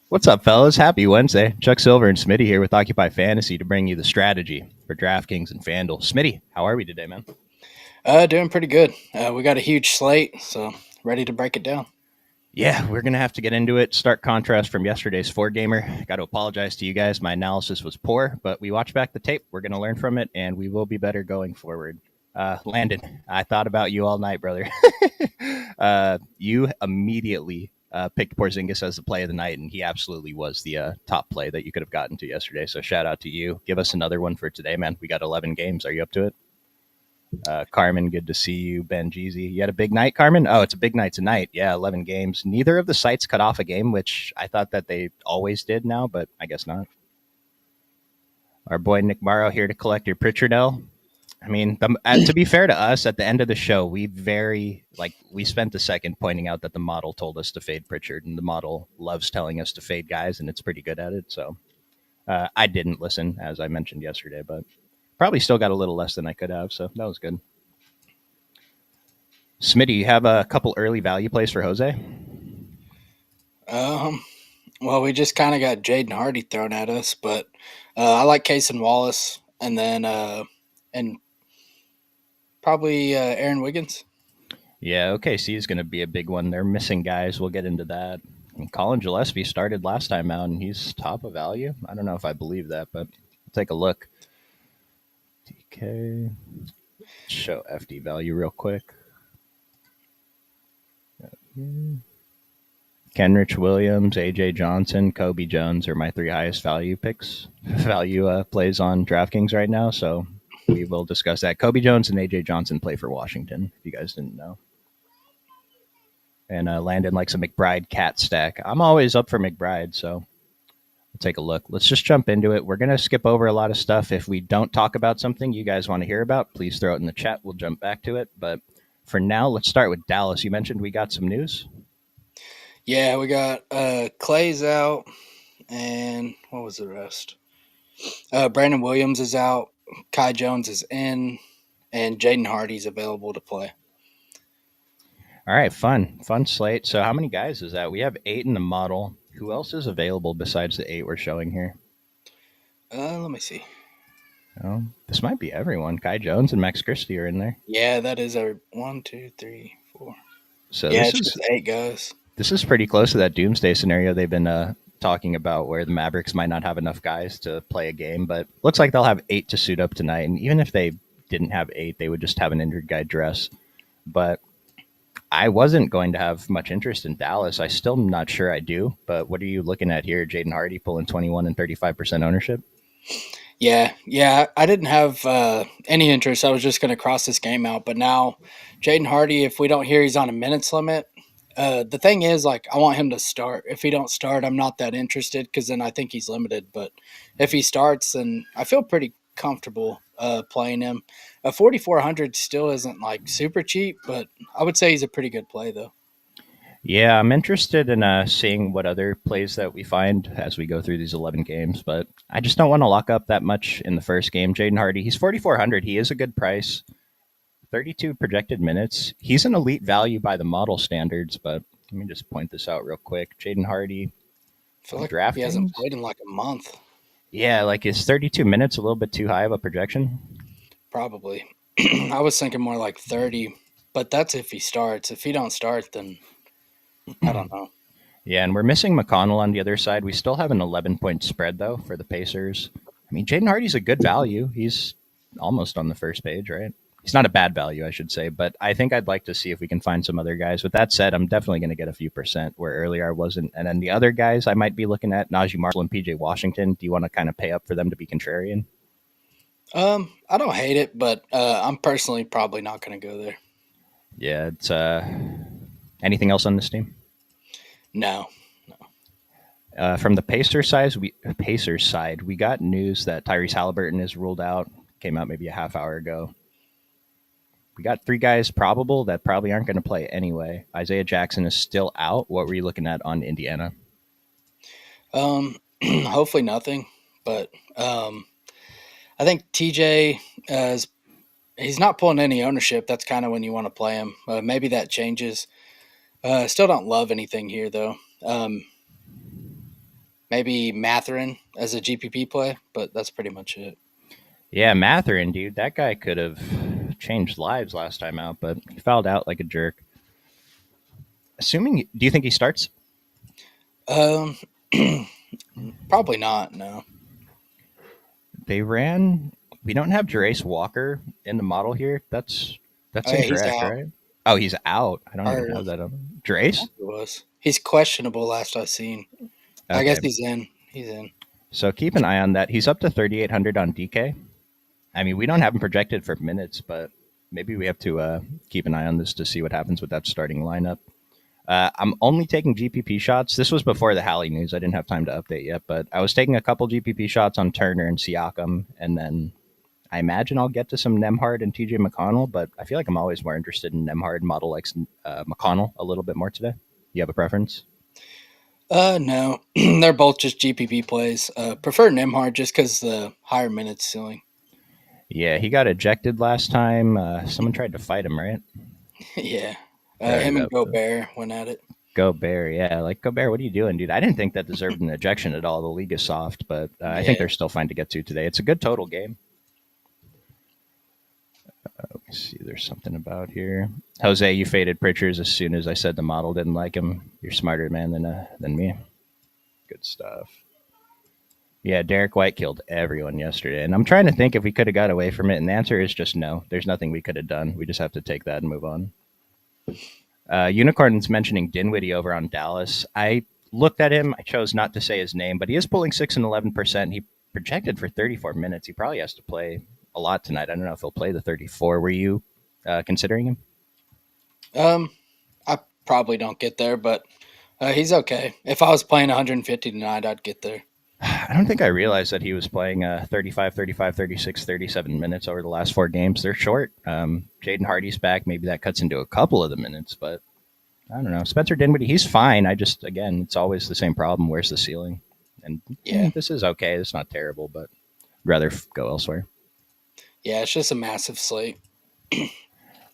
What's up, fellas? Happy Wednesday. Chuck Silver and Smitty here with Occupy Fantasy to bring you the strategy for DraftKings and FanDuel. Smitty, how are we today, man? Doing pretty good. We got a huge slate, so ready to break it down. Yeah, we're going to have to get into it. Stark contrast from yesterday's four gamer. Got to apologize to you guys. My analysis was poor, but we watched back the tape. We're going to learn from it, and we will be better going forward. Landon, I thought about you all night, brother. You immediately picked Porzingis as the play of the night, and he absolutely was the top play that you could have gotten to yesterday. So shout out to you. Give us another one for today, man. We got 11 games. Are you up to it? Carmen, good to see you. Ben Jeezy, you had a big night, Carmen? Oh, it's a big night tonight. Yeah, 11 games. Neither of the sites cut off a game, which I thought that they always did now, but I guess not. Our boy Nick Morrow here to collect your Pritchard L. I mean, to be fair to us, at the end of the show, we spent a second pointing out that the model told us to fade Pritchard, and the model loves telling us to fade guys, and it's pretty good at it. So I didn't listen, as I mentioned yesterday, but probably still got a little less than I could have, so that was good. Smitty, you have a couple early value plays for Jose? Um, well, we just kind of got Jaden Hardy thrown at us, but I like Case and Wallace, and probably Aaron Wiggins. Yeah, OKC is going to be a big one. They're missing guys. We'll get into that. And Colin Gillespie started last time out, and he's top of value. I don't know if I believe that, but we'll take a look. DK. Show FD value real quick. Kenrich Williams, AJ Johnson, Kobe Jones are my three highest value picks, value plays on DraftKings right now. So we will discuss that. Kobe Jones and AJ Johnson play for Washington, if you guys didn't know. And Landon likes a McBride cat stack. I'm always up for McBride, so we'll take a look. Let's just jump into it. We're going to skip over a lot of stuff. If we don't talk about something you guys want to hear about, please throw it in the chat. We'll jump back to it. But for now, let's start with Dallas. You mentioned we got some news. Yeah, we got Clay's out, and what was the rest? Brandon Williams is out, Kai Jones is in, and Jaden Hardy's available to play. All right, fun slate. So how many guys is that? We have 8 in the model. Who else is available besides the 8 we're showing here? Let me see. Oh, this might be everyone. Kai Jones and Max Christie are in there. Yeah, that is our 1, 2, 3, 4. So Yeah, this it's is just 8 guys. this is pretty close to that doomsday scenario they've been talking about, where the Mavericks might not have enough guys to play a game, but looks like they'll have 8 to suit up tonight. And even if they didn't have 8, they would just have an injured guy dress. But I wasn't going to have much interest in Dallas. I still am not sure I do. But what are you looking at here? Jaden Hardy pulling 21 and 35% ownership. Yeah. I didn't have any interest. I was just going to cross this game out. But now, Jaden Hardy, if we don't hear he's on a minutes limit, the thing is, like, I want him to start. If he don't start, I'm not that interested because then I think he's limited. But if he starts, then I feel pretty comfortable playing him. 4,400 still isn't like super cheap, but I would say he's a pretty good play though. Yeah, I'm interested in seeing what other plays that we find as we go through these 11 games, but I just don't want to lock up that much in the first game. Jaden Hardy, he's 4,400. He is a good price. 32 projected minutes. He's an elite value by the model standards, but let me just point this out real quick. Jaden Hardy I feel from like he hasn't DraftKings. played in like a month, Yeah, like is 32 minutes a little bit too high of a projection? probably. I was thinking more like 30, but that's if he starts. If he don't start, then I don't know. Yeah, and we're missing McConnell on the other side. We still have an 11-point spread, though, for the Pacers. I mean, Jaden Hardy's a good value. He's almost on the first page, right? He's not a bad value, I should say, but I think I'd like to see if we can find some other guys. With that said, I'm definitely going to get a few percent where earlier I wasn't. And then the other guys I might be looking at, Najee Marshall and PJ Washington. Do you want to kind of pay up for them to be contrarian? I don't hate it, but I'm personally probably not going to go there. Yeah, it's anything else on this team? No. From the Pacers side, we got news that Tyrese Halliburton is ruled out. Came out maybe a half hour ago. We got 3 guys probable that probably aren't going to play anyway. Isaiah Jackson is still out. What were you looking at on Indiana? Hopefully nothing, but I think TJ is he's not pulling any ownership. That's kind of when you want to play him. Maybe that changes. Still don't love anything here though. maybe Matherin as a GPP play, but that's pretty much it. Yeah, Matherin, dude, that guy could have changed lives last time out, but he fouled out like a jerk. Do you think he starts? Um, probably not. No. They ran. We don't have Jerace Walker in the model here. That's Oh yeah, he's incorrect, out. right? Oh, he's out. I don't even Or have that on I Jerace. think it was. He's questionable. Last I seen. I guess Okay, he's in. He's in. so keep an eye on that. He's up to 3,800 on DK. I mean, we don't have him projected for minutes, but maybe we have to keep an eye on this to see what happens with that starting lineup. I'm only taking GPP shots. This was before the Hallie news. I didn't have time to update yet, but I was taking a couple GPP shots on Turner and Siakam, and then I imagine I'll get to some Nemhard and TJ McConnell, but I feel like I'm always more interested in Nemhard. Model likes McConnell a little bit more today. You have a preference? No, they're both just GPP plays. Prefer Nemhard just because the higher minutes ceiling. Yeah, he got ejected last time. Someone tried to fight him, right? Yeah. Or Him and Gobert went at it. Gobert, yeah, like Gobert, what are you doing, dude? I didn't think that deserved an ejection at all. The league is soft, but I think Yeah. they're still fine to get to today. It's a good total game. Let me see. There's something about here. Jose, you faded Pritchard as soon as I said the model didn't like him. You're smarter, man, than me. Good stuff. Yeah, Derek White killed everyone yesterday, and I'm trying to think if we could have got away from it, and the answer is just no. There's nothing we could have done. We just have to take that and move on. Unicorn's mentioning Dinwiddie over on Dallas. I looked at him. I chose not to say his name, but he is pulling 6 and 11%. He projected for 34 minutes. He probably has to play a lot tonight. I don't know if he'll play the 34. Were you considering him? I probably don't get there, but he's okay. If I was playing 150 tonight, I'd get there. I don't think I realized that he was playing 35, 35, 36, 37 minutes over the last 4 games. They're short. Jaden Hardy's back. Maybe that cuts into a couple of the minutes, but I don't know. Spencer Dinwiddie, he's fine. Again, it's always the same problem. Where's the ceiling? And Yeah. this is okay. It's not terrible, but I'd rather go elsewhere. Yeah, it's just a massive slate.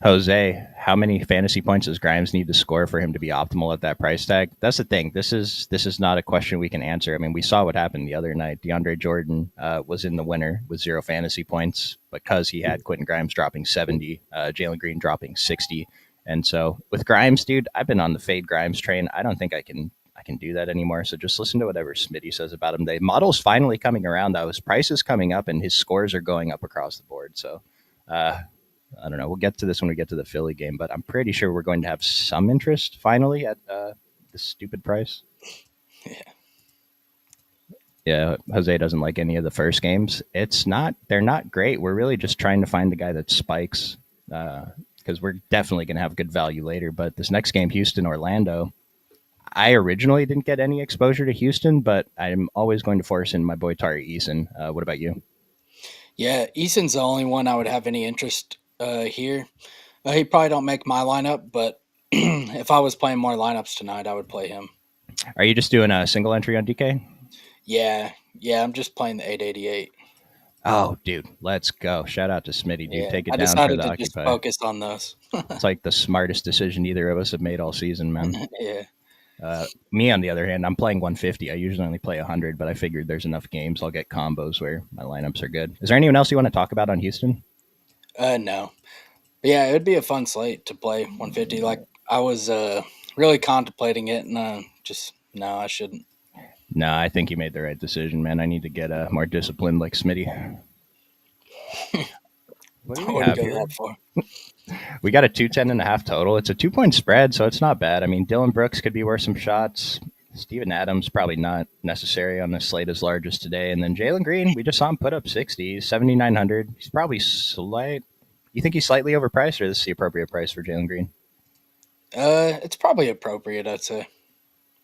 Jose, how many fantasy points does Grimes need to score for him to be optimal at that price tag? That's the thing. This is not a question we can answer. I mean, we saw what happened the other night. DeAndre Jordan was in the winner with 0 fantasy points because he had Quentin Grimes dropping 70, Jalen Green dropping 60. And so with Grimes, dude, I've been on the fade Grimes train. I don't think I can do that anymore. So just listen to whatever Smitty says about him. The model's finally coming around though. His price is coming up and his scores are going up across the board. So I don't know. We'll get to this when we get to the Philly game, but I'm pretty sure we're going to have some interest finally at this stupid price. Yeah. Yeah, Jose doesn't like any of the first games. They're not great. We're really just trying to find the guy that spikes because we're definitely going to have good value later. But this next game, Houston, Orlando, I originally didn't get any exposure to Houston, but I'm always going to force in my boy Tari Eason. What about you? Yeah, Eason's the only one I would have any interest here. He probably don't make my lineup, but if I was playing more lineups tonight, I would play him. Are you just doing a single entry on DK? Yeah, I'm just playing the 888. Oh, dude, let's go. Shout out to Smitty, dude. Yeah, Take it I down for decided the to just Occupy. focus on those. It's like the smartest decision either of us have made all season, man. Yeah. Me, on the other hand, I'm playing 150. I usually only play 100, but I figured there's enough games. I'll get combos where my lineups are good. Is there anyone else you want to talk about on Houston? No. But yeah, it would be a fun slate to play 150. Like I was really contemplating it, and just no, I shouldn't. No, I think you made the right decision, man. I need to get more disciplined like Smitty. What do we What do you have go here? that for? We got a 210.5 total. It's a 2 point spread, so it's not bad. I mean, Dylan Brooks could be worth some shots. Steven Adams probably not necessary on a slate as large as today. And then Jalen Green, we just saw him put up 60, 7,900. He's probably slight. You think he's slightly overpriced, or is this the appropriate price for Jalen Green? It's probably appropriate, I'd say.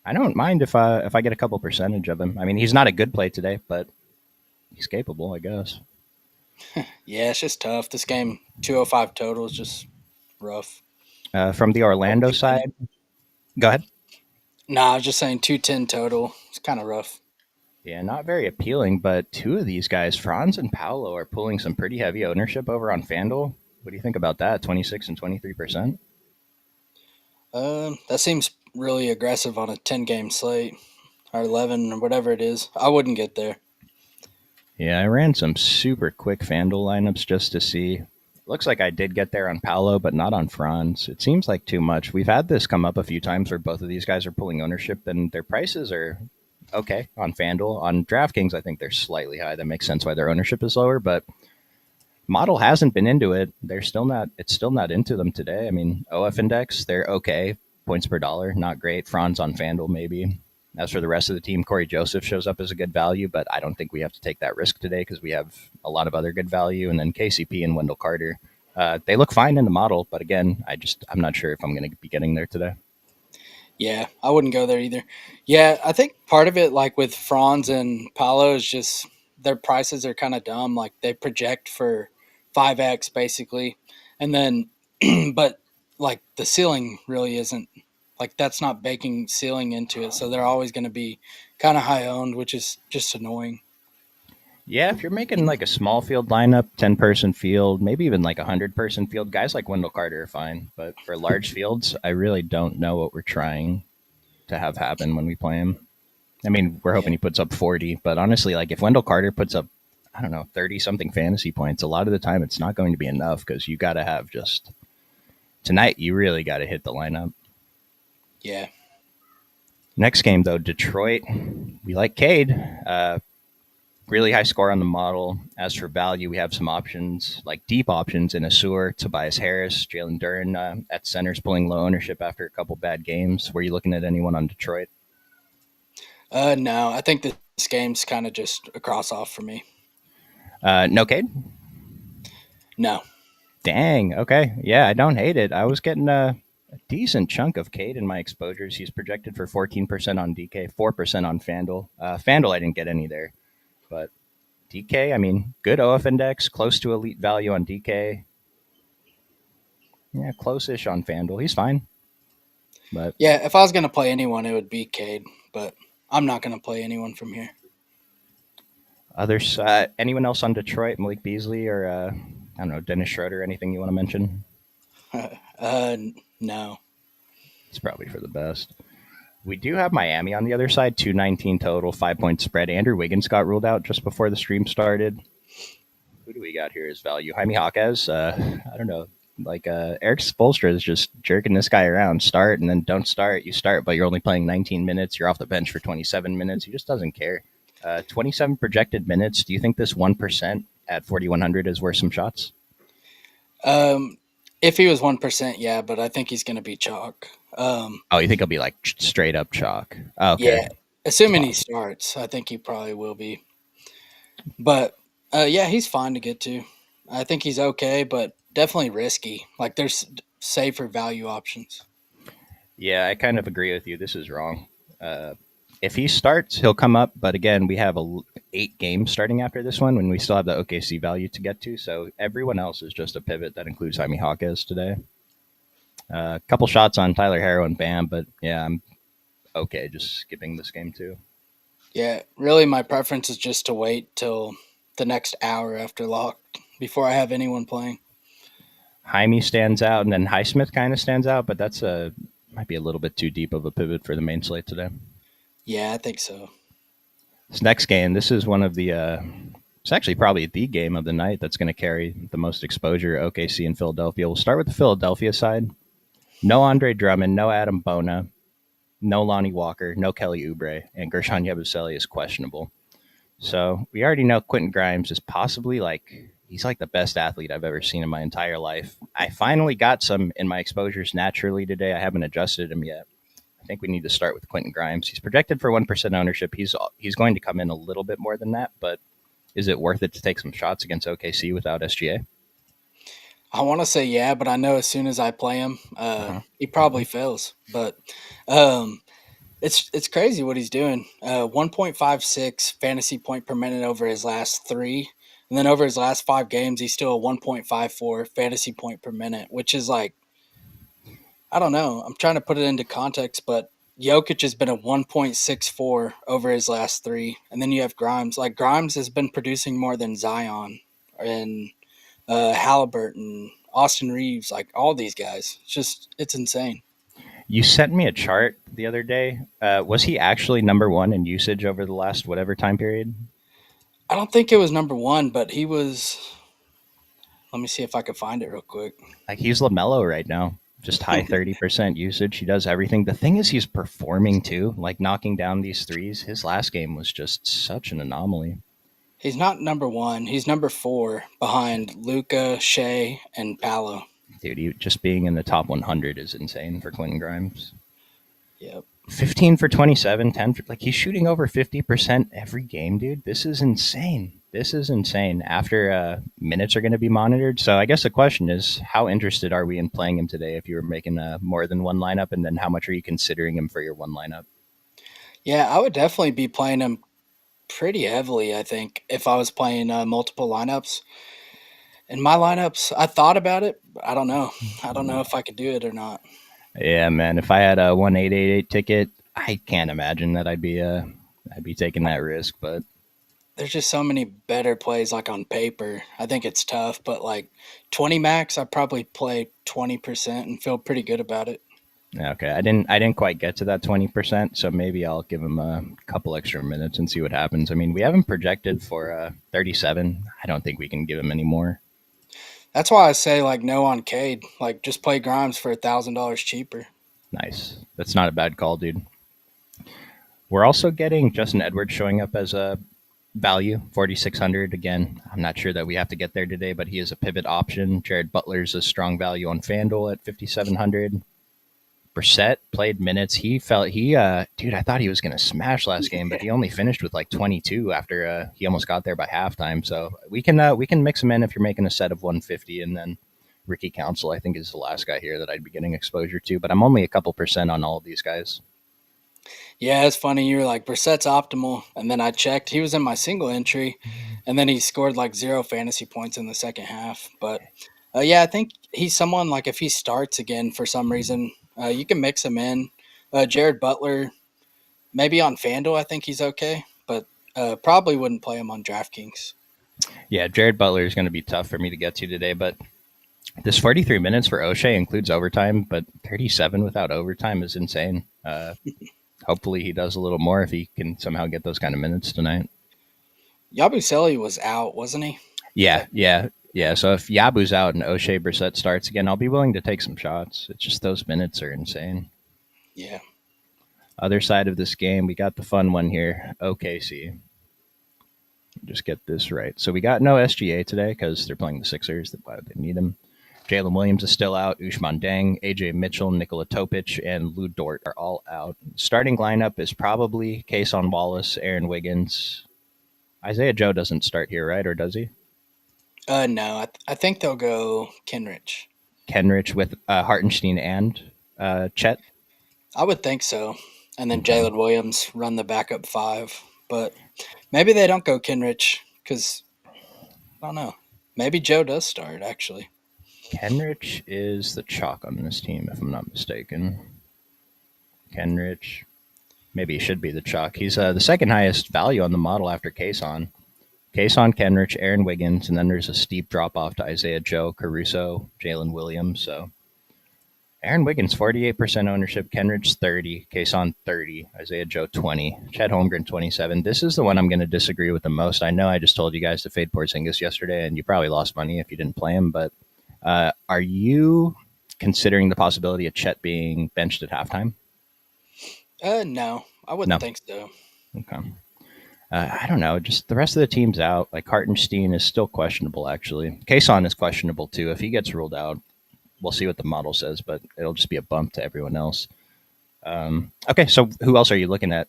I don't mind if I get a couple percentage of him. I mean, he's not a good play today, but he's capable, I guess. Yeah, it's just tough. This game, 205 total is just rough. From the Or Orlando 210. side, go ahead. Nah, I was just saying 210 total. It's kind of rough. Yeah, not very appealing, but two of these guys, Franz and Paolo, are pulling some pretty heavy ownership over on FanDuel. What do you think about that? 26 and 23%? That seems really aggressive on a 10 game slate. or 11 or whatever it is. I wouldn't get there. Yeah, I ran some super quick FanDuel lineups just to see. Looks like I did get there on Paolo, but not on Franz. It seems like too much. We've had this come up a few times where both of these guys are pulling ownership, and their prices are okay on FanDuel. On DraftKings, I think they're slightly high. That makes sense why their ownership is lower, but model hasn't been into it. They're still not. It's still not into them today. I mean, OF index, they're okay. Points per dollar, not great. Franz on FanDuel, maybe. As for the rest of the team, Corey Joseph shows up as a good value, but I don't think we have to take that risk today because we have a lot of other good value. And then KCP and Wendell Carter, they look fine in the model, but again, I'm not sure if I'm going to be getting there today. Yeah, I wouldn't go there either. Yeah, I think part of it, like with Franz and Paolo, is just their prices are kind of dumb. Like they project for 5x basically. And then, but like the ceiling really isn't, like that's not baking ceiling into it. So they're always going to be kind of high owned, which is just annoying. Yeah, if you're making like a small field lineup, 10-person field, maybe even like a 100-person field, guys like Wendell Carter are fine. But for large fields, I really don't know what we're trying to have happen when we play him. I mean, we're hoping Yeah. he puts up 40, but honestly, like if Wendell Carter puts up, I don't know, 30 something fantasy points, a lot of the time it's not going to be enough because you got to have just tonight, you really got to hit the lineup. Yeah. Next game, though, Detroit. We like Cade. Really high score on the model. As for value, we have some options, like deep options in Asur, Tobias Harris, Jalen Duren at centers pulling low ownership after a couple bad games. Were you looking at anyone on Detroit? No, I think this game's kind of just a cross off for me. No Cade? No. Dang. Okay. Yeah, I don't hate it. I was getting a decent chunk of Cade in my exposures. He's projected for 14% on DK, 4% on FanDuel. FanDuel, I didn't get any there. But DK, I mean, good OF index, close to elite value on DK. Yeah, close-ish on FanDuel. He's fine. But Yeah, if I was going to play anyone, it would be Cade, but I'm not going to play anyone from here. others, anyone else on Detroit? Malik Beasley or, I don't know, Dennis Schroeder? Anything you want to mention? uh, no. It's probably for the best. We do have Miami on the other side, 219 total, 5 point spread. Andrew Wiggins got ruled out just before the stream started. Who do we got here as value? Jaime Jaquez. I don't know. Like Eric Spolstra is just jerking this guy around. Start and then don't start. You start, but you're only playing 19 minutes. You're off the bench for 27 minutes. He just doesn't care. 27 projected minutes. Do you think this 1% at 4,100 is worth some shots? Um, if he was 1%, yeah, but I think he's going to be chalk. Oh, you think he'll be like straight up chalk? Oh, okay, Yeah, it's assuming he possible. starts, I think he probably will be. But yeah, he's fine to get to. I think he's okay, but definitely risky. Like there's safer value options. Yeah, I kind of agree with you. This is wrong. Uh, if he starts, he'll come up. But again, we have 8 games starting after this one when we still have the OKC value to get to. So everyone else is just a pivot that includes Jaime Jaquez today. A couple shots on Tyler Harrow and Bam, but yeah, I'm okay just skipping this game too. Yeah, really, my preference is just to wait till the next hour after lock before I have anyone playing. Jaime stands out, and then Highsmith kind of stands out, but that's a might be a little bit too deep of a pivot for the main slate today. Yeah, I think so. This next game, this is one of the. It's actually probably the game of the night that's going to carry the most exposure. OKC and Philadelphia. We'll start with the Philadelphia side. No Andre Drummond, no Adam Bona, no Lonnie Walker, no Kelly Oubre, and Gershon Yabusele is questionable. So we already know Quentin Grimes is possibly like he's like the best athlete I've ever seen in my entire life. I finally got some in my exposures naturally today. I haven't adjusted him yet. I think we need to start with Quentin Grimes. He's projected for 1% ownership. He's going to come in a little bit more than that, but is it worth it to take some shots against OKC without SGA? I want to say yeah, but I know as soon as I play him, Uh-huh. he probably fails. But um, it's crazy what he's doing. 1.56 fantasy point per minute over his last three, and then over his last 5 games, he's still a 1.54 fantasy point per minute, which is like I don't know. I'm trying to put it into context, but Jokic has been a 1.64 over his last three, and then you have Grimes. Like Grimes has been producing more than Zion and Halliburton, Austin Reeves, like all these guys. It's insane. You sent me a chart the other day. Was he actually number one in usage over the last whatever time period? I don't think it was number one, but he was. Let me see if I can find it real quick. Like he's Lamelo right now, just high 30% usage. He does everything. The thing is, he's performing too, like knocking down these threes. His last game was just such an anomaly. He's not number one. He's number four behind Luca, Shea, and Palo. Dude, just being in the top 100 is insane for Quentin Grimes. Yep. 15 for 27, 10 for, like he's shooting over 50% every game, dude. This is insane. This is insane. After minutes are going to be monitored. So I guess the question is, how interested are we in playing him today if you were making more than one lineup? And then how much are you considering him for your one lineup? Yeah, I would definitely be playing him pretty heavily, I think, if I was playing multiple lineups. In my lineups, I thought about it, but I don't know. I don't know if I could do it or not. Yeah, man. If I had a 1888 ticket, I can't imagine that I'd be taking that risk. But There's just so many better plays like on paper. I think it's tough, but like 20 max, I probably play 20% and feel pretty good about it. okay, I didn't quite get to that 20%, so maybe I'll give him a couple extra minutes and see what happens. I mean, we haven't projected for 37. I don't think we can give him any more. That's why I say like no on Cade. Like just play Grimes for $1,000 cheaper. Nice. That's not a bad call, dude. We're also getting Justin Edwards showing up as a value, 4,600. Again, I'm not sure that we have to get there today, but he is a pivot option. Jared Butler's a strong value on FanDuel at 5,700. Brissett played minutes. Dude, I thought he was going to smash last game, but he only finished with like 22 after he almost got there by halftime. So we can mix him in if you're making a set of 150, and then Ricky Council, I think, is the last guy here that I'd be getting exposure to. But I'm only a couple percent on all of these guys. Yeah, it's funny. You were like, Brissett's optimal. And then I checked. He was in my single entry. And then he scored like 0 fantasy points in the second half. But yeah, I think he's someone like if he starts again for some reason, you can mix him in. Jared Butler, maybe on FanDuel, I think he's okay. But probably wouldn't play him on DraftKings. Yeah, Jared Butler is going to be tough for me to get to today, but this 43 minutes for O'Shea includes overtime, but 37 without overtime is insane. Hopefully he does a little more if he can somehow get those kind of minutes tonight. Yabusele was out, wasn't he? Yeah, yeah, yeah. So if Yabu's out and O'Shea Brissett starts again, I'll be willing to take some shots. It's just those minutes are insane. Yeah. Other side of this game, we got the fun one here. OKC. Just get this right. So we got no SGA today because they're playing the Sixers. Why would they need him? Jalen Williams is still out. Usman Deng, AJ Mitchell, Nikola Topic, and Lou Dort are all out. Starting lineup is probably Kason Wallace, Aaron Wiggins. Isaiah Joe doesn't start here, right? Or does he? No, I think they'll go Kenrich. Kenrich with Hartenstein and Chet. I would think so. And then Okay. Jalen Williams run the backup five. But maybe they don't go Kenrich because I don't know. Maybe Joe does start actually. Kenrich is the chalk on this team, if I'm not mistaken. Kenrich. Maybe he should be the chalk. He's the second highest value on the model after Kason. Kason, Kenrich, Aaron Wiggins, and then there's a steep drop off to Isaiah Joe, Caruso, Jalen Williams. So Aaron Wiggins, 48% ownership, Kenrich 30, Kason 30, Isaiah Joe 20, Chet Holmgren 27. This is the one I'm going to disagree with the most. I know I just told you guys to fade Porzingis yesterday, and you probably lost money if you didn't play him. But are you considering the possibility of Chet being benched at halftime? No, I No. wouldn't think so. Okay. I don't know. Just the rest of the team's out. Like Hartenstein is still questionable, actually. Kason is questionable too. If he gets ruled out, we'll see what the model says, but it'll just be a bump to everyone else. Okay, so who else are you looking at?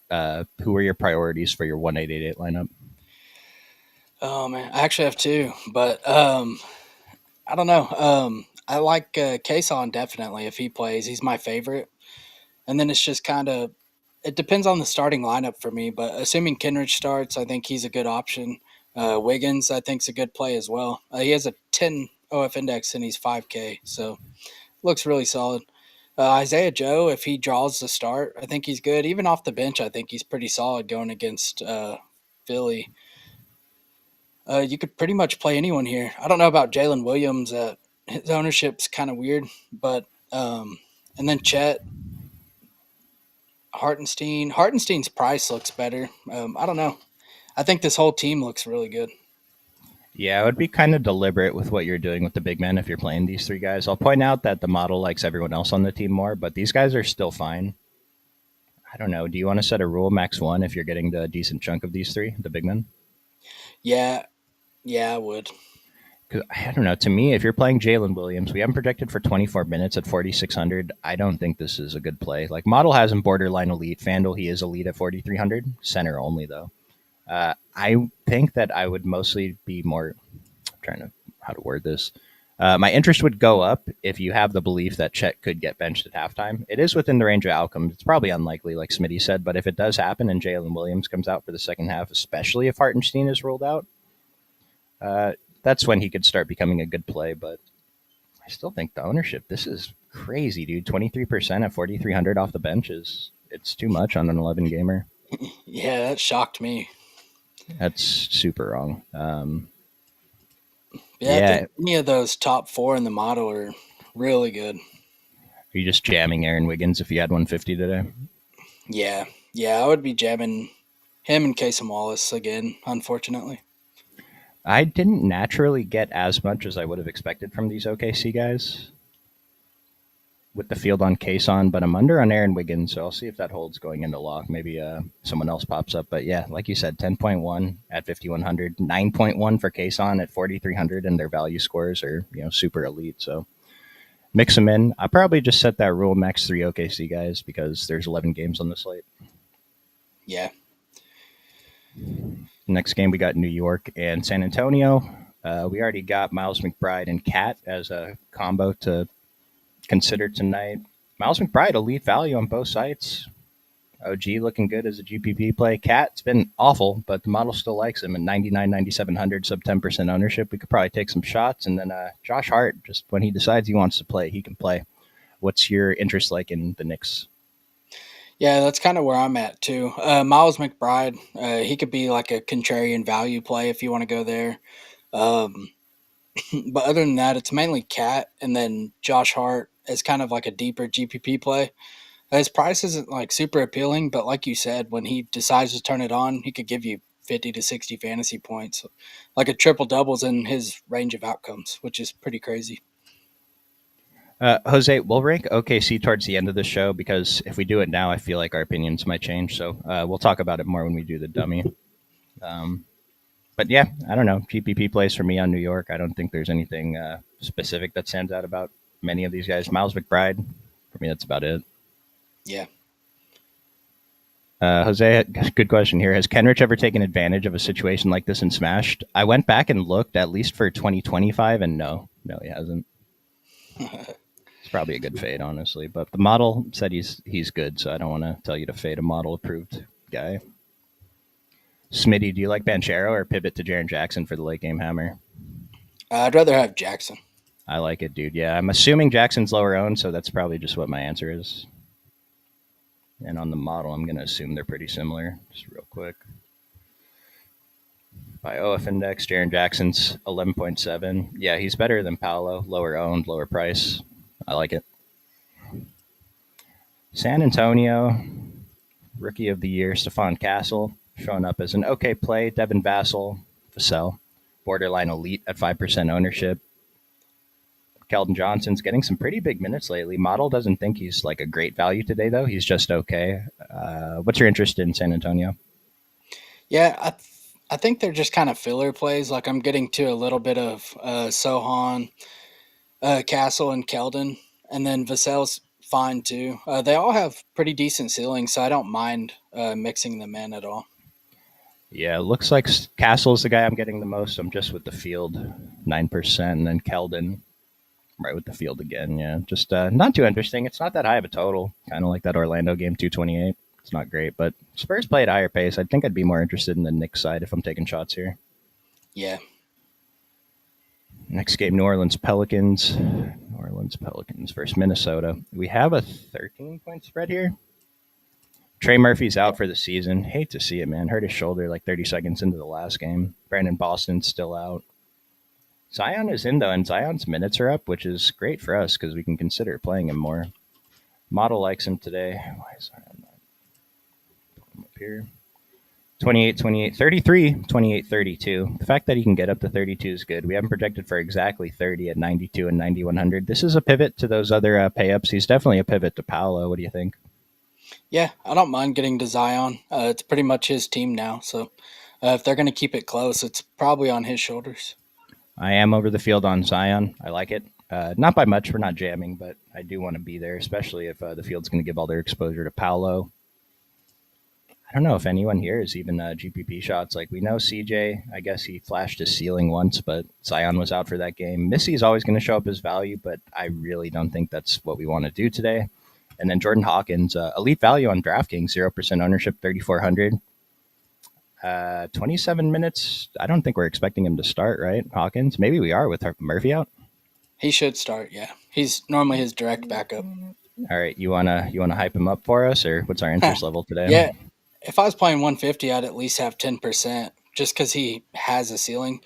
Who are your priorities for your 1888 lineup? Oh man, I actually have two, but I don't know. I like Kason definitely if he plays. He's my favorite. And then it's just kind of it depends on the starting lineup for me. But assuming Kenrich starts, I think he's a good option. Wiggins, I think, is a good play as well. He has a 10 OF index and he's 5K, so looks really solid. Isaiah Joe, if he draws the start, I think he's good. Even off the bench, I think he's pretty solid going against Philly. You could pretty much play anyone here. I don't know about Jalen Williams. His ownership's kind of weird, but and then Chet. Hartenstein's price looks better. I don't know. I think this whole team looks really good. Yeah, I would be kind of deliberate with what you're doing with the big men if you're playing these three guys. I'll point out that the model likes everyone else on the team more, but these guys are still fine. I don't know. Do you want to set a rule max one if you're getting the decent chunk of these three, the big men? Yeah, yeah, I would. Because I don't know. To me, if you're playing Jalen Williams, we haven't projected for 24 minutes at 4,600. I don't think this is a good play. Like model has him borderline elite. FanDuel, he is elite at 4,300. Center only though. I think that I would mostly be more I'm trying to how to word this. My interest would go up if you have the belief that Chet could get benched at halftime. It is within the range of outcomes. It's probably unlikely, like Smitty said, but if it does happen and Jalen Williams comes out for the second half, especially if Hartenstein is ruled out, uh, that's when he could start becoming a good play. But I still think the ownership, this is crazy, dude. 23% at 4,300 off the bench is it's too much on an 11 gamer. Yeah, that shocked me. That's super wrong. Yeah, I think Yeah, any of those top four in the model are really good. are you just jamming Aaron Wiggins if you had 150 today? Yeah, yeah, I would be jamming him and Casey Wallace again, unfortunately. I didn't naturally get as much as I would have expected from these OKC guys with the field on case on, but I'm under on Aaron Wiggins, so I'll see if that holds going into lock. Maybe someone else pops up. But yeah, like you said, 10.1 at 5,100, 9.1 for case on at 4,300, and their value scores are super elite. So mix them in. I'll probably just set that rule max 3 OKC guys because there's 11 games on the slate. Yeah, Next game we got New York and San Antonio. We already got Miles McBride and Cat as a combo to consider tonight. Miles McBride, elite value on both sites. OG looking good as a GPP play. Cat's been awful, but the model still likes him at 99, 9,700, sub 10% ownership. We could probably take some shots. And then Josh Hart, just when he decides he wants to play, he can play. What's your interest like in the Knicks? yeah, that's kind of where I'm at too. Miles McBride, he could be like a contrarian value play if you want to go there. Um, but other than that, it's mainly Cat and then Josh Hart as kind of like a deeper GPP play. His price isn't like super appealing, but like you said, when he decides to turn it on, he could give you 50 to 60 fantasy points. Like a triple doubles in his range of outcomes, which is pretty crazy. Jose, we'll rank OKC towards the end of the show because if we do it now, I feel like our opinions might change. So we'll talk about it more when we do the dummy. Um, but yeah, I don't know. GPP plays for me on New York. I don't think there's anything specific that stands out about many of these guys. Miles McBride, for me, that's about it. Yeah. Jose, good question here. Has Kenrich ever taken advantage of a situation like this and smashed? I went back and looked at least for 2025, and no, he hasn't. It's probably a good fade, honestly. But the model said he's good, so I don't want to tell you to fade a model approved guy. Smitty, do you like Banchero or pivot to Jaren Jackson for the late game hammer? I'd rather have Jackson. I like it, dude. Yeah, I'm assuming Jackson's lower owned, so that's probably just what my answer is. And on the model, I'm going to assume they're pretty similar. Just real quick. By OF index, Jaren Jackson's 11.7. Yeah, he's better than Paolo. Lower owned, lower price. I like it. San Antonio, rookie of the year, Stephon Castle, showing up as an okay play. Devin Vassell, borderline elite at 5% ownership. Keldon Johnson's getting some pretty big minutes lately. Model doesn't think he's like a great value today, though. He's just okay. What's your interest in San Antonio? Yeah, I think they're just kind of filler plays. Like I'm getting to a little bit of Sohan, Castle, and Keldon, and then Vassell's fine too. They all have pretty decent ceilings, so I don't mind mixing them in at all. Yeah, it looks like Castle's the guy I'm getting the most. I'm just with the field, 9%, and then Keldon right with the field again. Yeah, just not too interesting. It's not that high of a total. Kind of like that Orlando game, 228. It's not great, but Spurs play at higher pace. I think I'd be more interested in the Knicks side if I'm taking shots here. Yeah. Next game, New Orleans Pelicans. New Orleans Pelicans versus Minnesota. We have a 13-point spread here. Trey Murphy's out for the season. Hate to see it, man. Hurt his shoulder like 30 seconds into the last game. Brandon Boston's still out. Zion is in, though, and Zion's minutes are up, which is great for us because we can consider playing him more. Model likes him today. Why is Zion not? here. 28, 28, 33, 28, 32. The fact that he can get up to 32 is good. We haven't projected for exactly 30 at 92 and 9100. This is a pivot to those other pay ups. He's definitely a pivot to Paolo. What do you think? Yeah, I don't mind getting to Zion. It's pretty much his team now, so if they're going to keep it close, it's probably on his shoulders. I am over the field on Zion. I like it. Not by much. We're not jamming, but I do want to be there, especially if the field's going to give all their exposure to Paolo. I don't know if anyone here is even GPP shots. Like we know CJ, I guess he flashed his ceiling once, but Zion was out for that game. Missy's always going to show up as value, but I really don't think that's what we want to do today. And then Jordan Hawkins, elite value on DraftKings, 0% ownership, 3,400. 27 minutes. I don't think we're expecting him to start, right? Hawkins. Maybe we are with Murphy out. He should start. Yeah, he's normally his direct backup. All right, you wanna hype him up for us, or what's our interest level today? Yeah, if I was playing 150, I'd at least have 10%, just because he has a ceiling.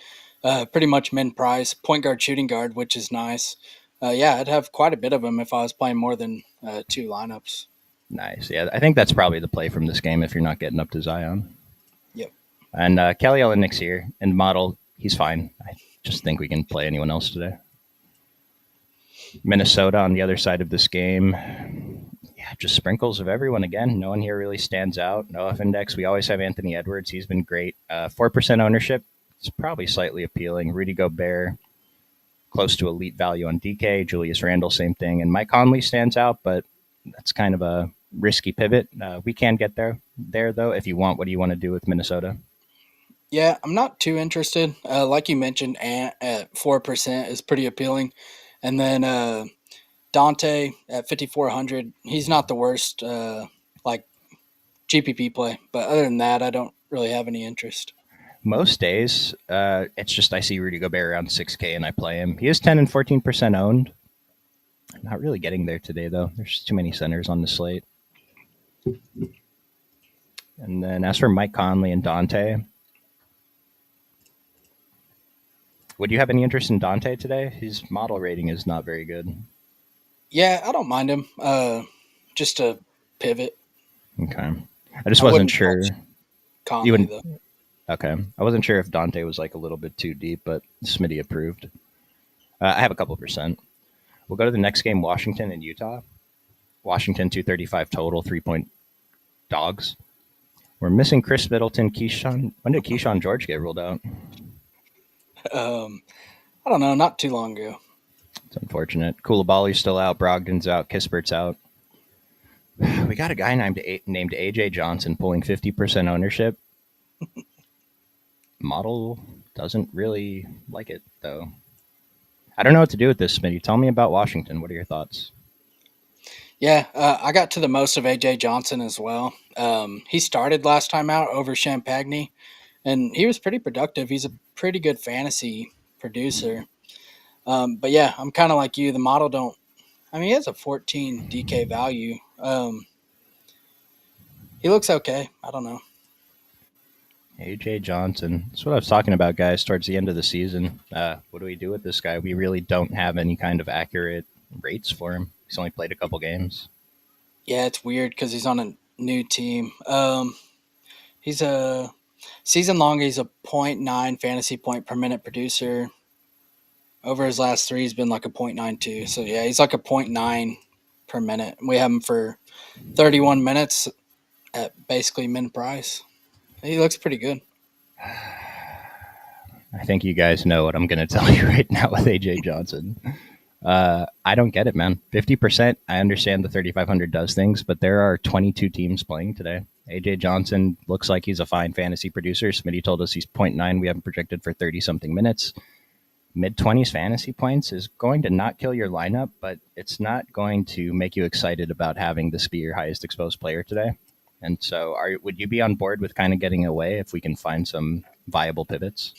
Pretty much min price, point guard, shooting guard, which is nice. Yeah, I'd have quite a bit of him if I was playing more than two lineups. Nice. Yeah, I think that's probably the play from this game if you're not getting up to Zion. Yep. And Kelly Olynyk's here, and model, he's fine. I just think we can play anyone else today. Minnesota on the other side of this game. Yeah, just sprinkles of everyone again. No one here really stands out. No F index. We always have Anthony Edwards. He's been great. 4% ownership. It's probably slightly appealing. Rudy Gobert, close to elite value on DK. Julius Randle, same thing. And Mike Conley stands out, but that's kind of a risky pivot. We can get there though. If you want, what do you want to do with Minnesota? Yeah, I'm not too interested. Like you mentioned, Ant at 4% is pretty appealing. And then Dante at 5,400, he's not the worst like GPP play. But other than that, I don't really have any interest. Most days, it's just I see Rudy Gobert around 6K and I play him. He is 10 and 14% owned. Not really getting there today, though. There's too many centers on the slate. And then as for Mike Conley and Dante, would you have any interest in Dante today? His model rating is not very good. Yeah, I don't mind him. Just a pivot. Okay. I just I wasn't wouldn't sure. touch You Conley, wouldn't. though. Okay. I wasn't sure if Dante was like a little bit too deep, but Smitty approved. I have a couple percent. We'll go to the next game, Washington and Utah. Washington 235 total, 3-point dogs. We're missing Chris Middleton, Keyshawn. When did Keyshawn George get ruled out? I don't know, not too long ago. It's unfortunate. Koulibaly's still out. Brogdon's out. Kispert's out. We got a guy named AJ Johnson pulling 50% ownership. Model doesn't really like it, though. I don't know what to do with this, Smitty. Tell me about Washington. What are your thoughts? Yeah, I got to the most of AJ Johnson as well. He started last time out over Champagne, and he was pretty productive. He's a pretty good fantasy producer. But yeah, I'm kind of like you. The model don't. I mean, he has a 14 DK value. He looks okay. I don't know. AJ Johnson. That's what I was talking about, guys, towards the end of the season. What do we do with this guy? We really don't have any kind of accurate rates for him. He's only played a couple games. Yeah, it's weird because he's on a new team. He's a season long. He's a .9 fantasy point per minute producer. Over his last three, he's been like a .92. So yeah, he's like a .9 per minute. We have him for 31 minutes at basically min price. He looks pretty good. I think you guys know what I'm going to tell you right now with AJ Johnson. I don't get it, man. 50%, I understand the 3,500 does things, but there are 22 teams playing today. AJ Johnson looks like he's a fine fantasy producer. Smitty told us he's .9. We haven't projected for 30-something minutes. Mid-20s fantasy points is going to not kill your lineup, but it's not going to make you excited about having this be your highest exposed player today. And so would you be on board with kind of getting away if we can find some viable pivots?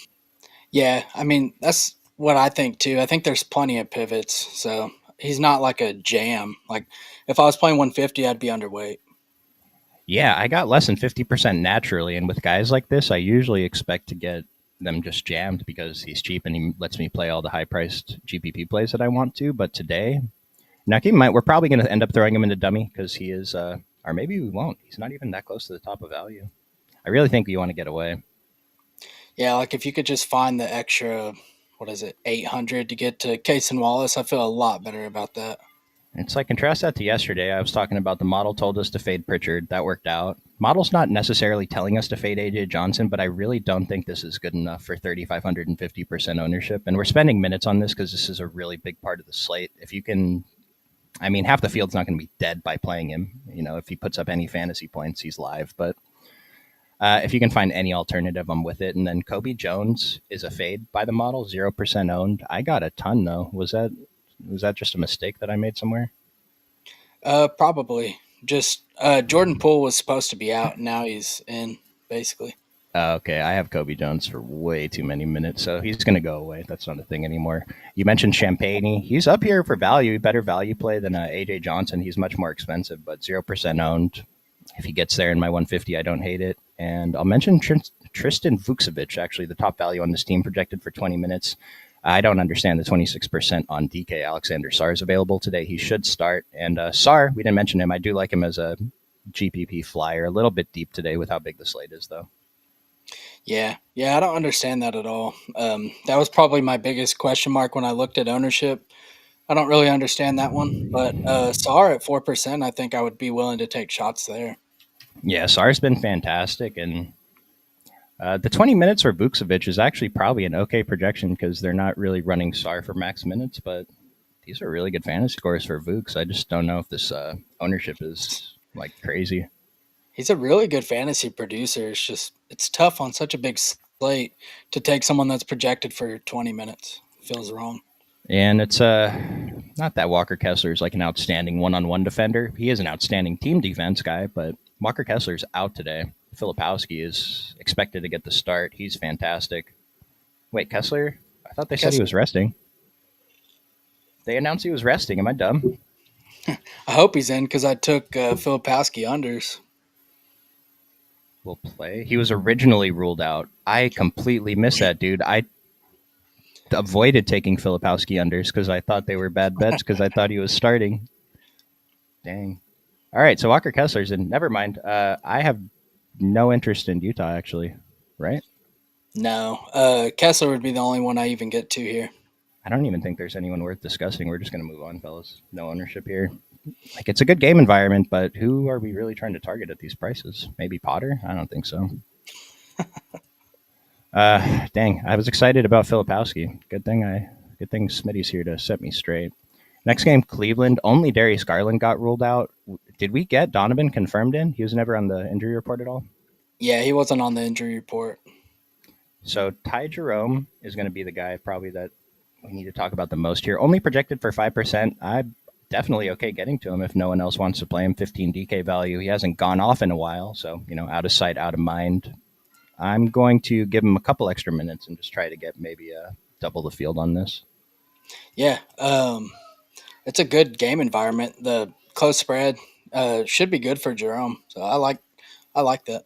Yeah, I mean, that's what I think too. I think there's plenty of pivots. So he's not like a jam. Like if I was playing 150, I'd be underweight. Yeah, I got less than 50% naturally. And with guys like this, I usually expect to get them just jammed because he's cheap and he lets me play all the high-priced GPP plays that I want to. But today, now keep in mind, we're probably going to end up throwing him into dummy because he is a Or maybe we won't. He's not even that close to the top of value. I really think we want to get away. Yeah, like if you could just find the extra, what is it, 800 to get to Case and Wallace, I feel a lot better about that. It's like contrast that to yesterday. I was talking about the model told us to fade Pritchard. That worked out. Model's not necessarily telling us to fade AJ Johnson, but I really don't think this is good enough for 3,550% ownership. And we're spending minutes on this because this is a really big part of the slate. If you can, I mean, half the field's not going to be dead by playing him. You know, if he puts up any fantasy points, he's live. But if you can find any alternative, I'm with it. And then Kobe Jones is a fade by the model, 0% owned. I got a ton though. Was that just a mistake that I made somewhere? Probably. Just Jordan Poole was supposed to be out, and now he's in, basically. Okay, I have Kobe Jones for way too many minutes, so he's going to go away. That's not a thing anymore. You mentioned Champagne. He's up here for value, better value play than AJ Johnson. He's much more expensive, but 0% owned. If he gets there in my 150, I don't hate it. And I'll mention Tristan Vukcevic, actually the top value on this team, projected for 20 minutes. I don't understand the 26% on DK. Alexander Sarr is available today. He should start. And Sarr, we didn't mention him. I do like him as a GPP flyer. A little bit deep today with how big the slate is, though. Yeah, yeah, I don't understand that at all. That was probably my biggest question mark when I looked at ownership. I don't really understand that one, but Saar at 4%, I think I would be willing to take shots there. Yeah, Sarr's been fantastic. And the 20 minutes for Vukcevic is actually probably an okay projection because they're not really running Sarr for max minutes, but these are really good fantasy scores for Vukes. I just don't know if this ownership is like crazy. He's a really good fantasy producer. It's just it's tough on such a big slate to take someone that's projected for 20 minutes. Feels wrong. And it's not that Walker Kessler is like an outstanding one-on-one defender. He is an outstanding team defense guy, but Walker Kessler's out today. Filipowski is expected to get the start. He's fantastic. Wait, Kessler? I thought they said he was resting. They announced he was resting. Am I dumb? I hope he's in because I took Filipowski unders. Will play. He was originally ruled out. I completely missed that, dude. I avoided taking Filipowski unders because I thought they were bad bets because I thought he was starting. Dang. All right, so Walker Kessler's in. Never mind. I have no interest in Utah, actually. Right? No, Kessler would be the only one I even get to here. I don't even think there's anyone worth discussing. We're just going to move on, fellas. No ownership here. Like, it's a good game environment, but who are we really trying to target at these prices? Maybe Potter? I don't think so. Dang, I was excited about Filipowski. Good thing Smitty's here to set me straight. Next game, Cleveland. Only Darius Garland got ruled out. Did we get Donovan confirmed in? He was never on the injury report at all? Yeah, he wasn't on the injury report. So Ty Jerome is going to be the guy probably that we need to talk about the most here. Only projected for 5%. I'm definitely okay getting to him if no one else wants to play him. 15 DK value. He hasn't gone off in a while, so out of sight, out of mind. I'm going to give him a couple extra minutes and just try to get maybe double the field on this. Yeah, it's a good game environment. The close spread should be good for Jerome. So I like that.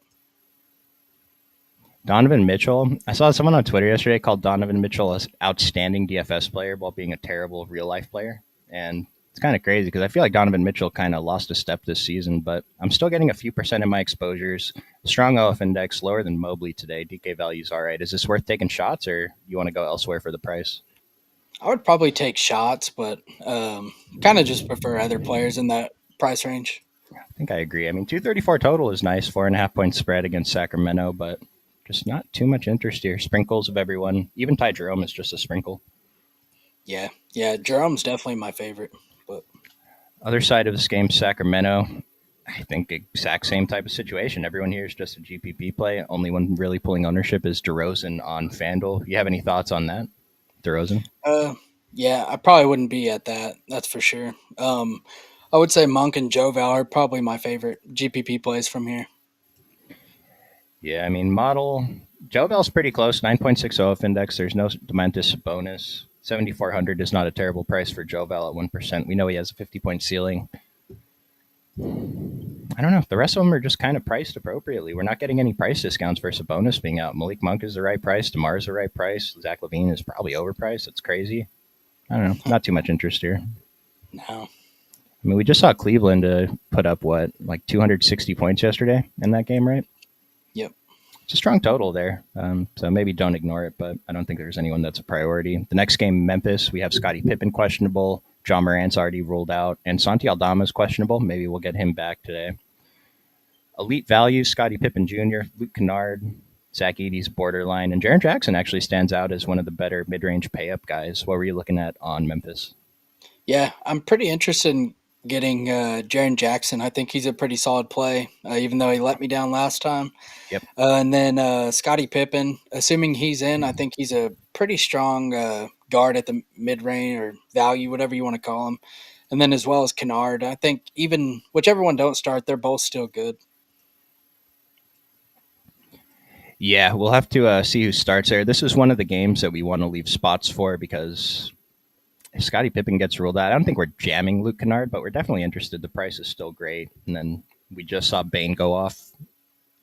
Donovan Mitchell. I saw someone on Twitter yesterday called Donovan Mitchell an outstanding DFS player while being a terrible real life player. And it's kind of crazy because I feel like Donovan Mitchell kind of lost a step this season, but I'm still getting a few percent in my exposures. Strong OF index, lower than Mobley today. DK value's all right. Is this worth taking shots or you want to go elsewhere for the price? I would probably take shots, but kind of just prefer other players in that price range. I think I agree. I mean, 234 total is nice, 4.5 point spread against Sacramento, but just not too much interest here. Sprinkles of everyone. Even Ty Jerome is just a sprinkle. Yeah, Jerome's definitely my favorite. But other side of this game, Sacramento. I think exact same type of situation. Everyone here is just a GPP play. Only one really pulling ownership is DeRozan on FanDuel. You have any thoughts on that, DeRozan? Yeah, I probably wouldn't be at that. That's for sure. I would say Monk and Joval are probably my favorite GPP plays from here. Yeah, I mean, model Jovel's pretty close. 9.60 OF index. There's no Dementis bonus. 7,400 is not a terrible price for Jovel at 1%. We know he has a 50-point ceiling. I don't know. The rest of them are just kind of priced appropriately. We're not getting any price discounts for Sabonis being out. Malik Monk is the right price. DeMar is the right price. Zach LaVine is probably overpriced. That's crazy. I don't know. Not too much interest here. No. I mean, we just saw Cleveland put up what, like 260 points yesterday in that game, right? Yep. It's a strong total there. So maybe don't ignore it, but I don't think there's anyone that's a priority. The next game, Memphis, we have Scottie Pippen questionable. John Morant's already ruled out, and Santi Aldama's questionable. Maybe we'll get him back today. Elite value, Scottie Pippen Jr., Luke Kennard, Zach Edey's borderline, and Jaren Jackson actually stands out as one of the better mid-range pay-up guys. What were you looking at on Memphis? Yeah, I'm pretty interested in getting Jaren Jackson. I think he's a pretty solid play, even though he let me down last time. Yep. And then Scottie Pippen, assuming he's in, I think he's a pretty strong guard at the mid range or value, whatever you want to call him. And then as well as Kennard, I think even whichever one don't start, they're both still good. Yeah, we'll have to see who starts there. This is one of the games that we want to leave spots for because if Scottie Pippen gets ruled out, I don't think we're jamming Luke Kennard, but we're definitely interested. The price is still great. And then we just saw Bane go off.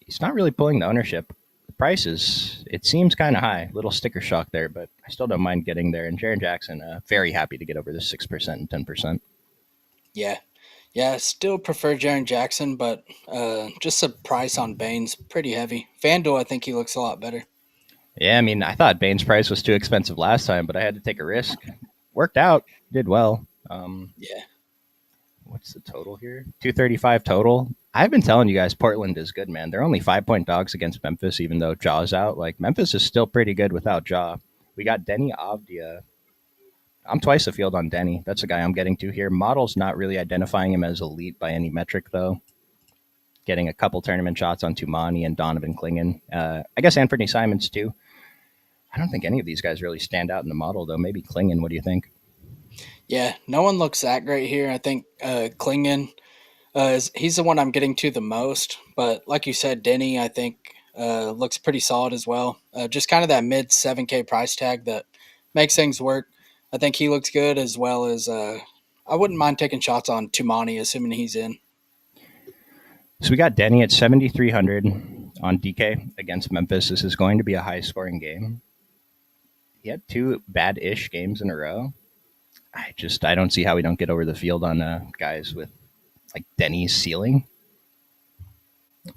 He's not really pulling the ownership. The price is, it seems kind of high. Little sticker shock there, but I still don't mind getting there. And Jaren Jackson, very happy to get over the 6% and 10%. Yeah. Yeah, still prefer Jaren Jackson, but just the price on Bane's pretty heavy. FanDuel, I think he looks a lot better. Yeah, I mean, I thought Bane's price was too expensive last time, but I had to take a risk. Worked out, did well. Yeah. What's the total here? 235 total. I've been telling you guys Portland is good, man. They're only 5-point dogs against Memphis, even though Jaw's out. Like, Memphis is still pretty good without Jaw. We got Denny Avdia. I'm twice the field on Denny. That's a guy I'm getting to here. Model's not really identifying him as elite by any metric, though. Getting a couple tournament shots on Tumani and Donovan Clingan. I guess Anthony Simons, too. I don't think any of these guys really stand out in the model, though. Maybe Clingan. What do you think? Yeah, no one looks that great here. I think Klingon, he's the one I'm getting to the most. But like you said, Denny, I think looks pretty solid as well. Just kind of that mid 7K price tag that makes things work. I think he looks good as well as I wouldn't mind taking shots on Tumani, assuming he's in. So we got Denny at 7,300 on DK against Memphis. This is going to be a high scoring game. He had two bad ish games in a row. I don't see how we don't get over the field on guys with like Denny's ceiling.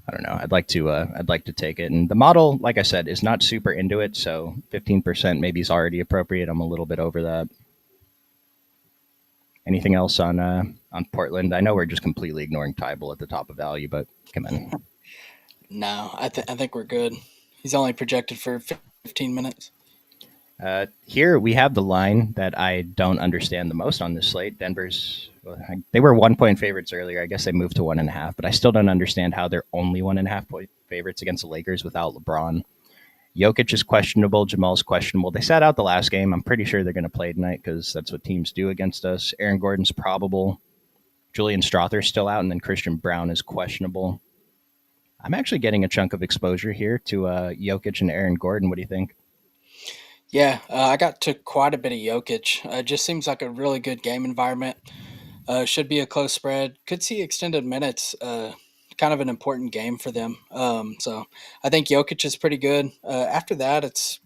I don't know. I'd like to take it. And the model, like I said, is not super into it. So 15% maybe is already appropriate. I'm a little bit over that. Anything else on Portland? I know we're just completely ignoring Tybal at the top of value, but come on. No, I think we're good. He's only projected for 15 minutes. Here we have the line that I don't understand the most on this slate. Denver's, they were 1 point favorites earlier. I guess they moved to 1.5, but I still don't understand how they're only 1.5 point favorites against the Lakers without LeBron. Jokic is questionable. Jamal's questionable. They sat out the last game. I'm pretty sure they're going to play tonight because that's what teams do against us. Aaron Gordon's probable. Julian Strother's still out, and then Christian Brown is questionable. I'm actually getting a chunk of exposure here to Jokic and Aaron Gordon. What do you think? Yeah, I got to quite a bit of Jokic. It just seems like a really good game environment. Should be a close spread. Could see extended minutes. Kind of an important game for them. So I think Jokic is pretty good. After that, it's